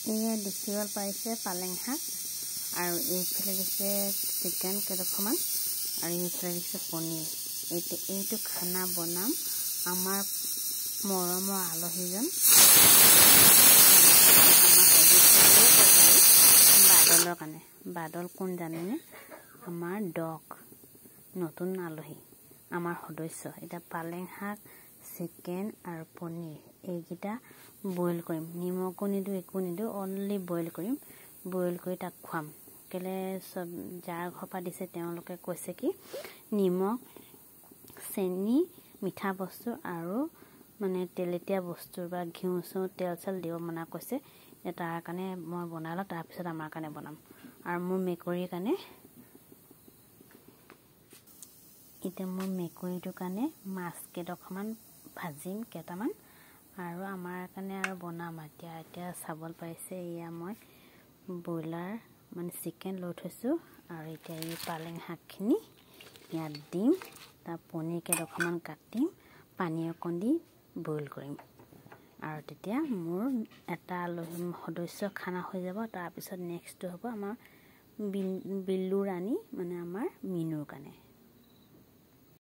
এয়া দেখিবলৈ পাইছে পালেং শাক আৰু এইফালে দিছে চিকেন কেইটকামান আৰু এইফালে দিছে পনীৰ। এইটো খানা বনাম আমাৰ মৰমৰ আলহীজন বাদলৰ কাৰণে। বাদল কোন জানেনে? আমাৰ ডগ নতুন আলহী, আমাৰ সদস্য। এতিয়া পালেং শাক, চিকেন আৰু পনীৰ এইকেইটা বইল কৰিম। নিমখো নিদিওঁ, একো নিদিওঁ, অনলি বইল কৰিম। বইল কৰি তাক খুৱাম। কেলে চব যাৰ ঘৰৰ পৰা দিছে তেওঁলোকে কৈছে কি নিমখ, চেনি, মিঠা বস্তু আৰু মানে তেলেতীয়া বস্তু বা ঘিউ চিউ তেল চেল দিব মনা কৈছে। তাৰ কাৰণে মই বনালোঁ, তাৰপিছত আমাৰ কাৰণে বনাম। আৰু মোৰ মেকুৰীৰ কাৰণে এতিয়া মোৰ মেকুৰীটোৰ কাৰণে মাছ কেইটকামান ভাজিম কেইটামান আৰু আমাৰ কাৰণে আৰু বনাম। এতিয়া চাবলৈ পাইছে এয়া মই ব্ৰইলাৰ মানে চিকেন লৈ থৈছোঁ আৰু এতিয়া এই পালেং শাকখিনি ইয়াত দিম। তাৰ পনীৰ কেইটকামান কাটিম, পানী অকণ দি বইল কৰিম আৰু তেতিয়া মোৰ এটা আলহী সদস্য খানা হৈ যাব। তাৰপিছত নেক্সটটো হ'ব আমাৰ বিল্লু ৰাণী মানে আমাৰ মিনুৰ কাৰণে।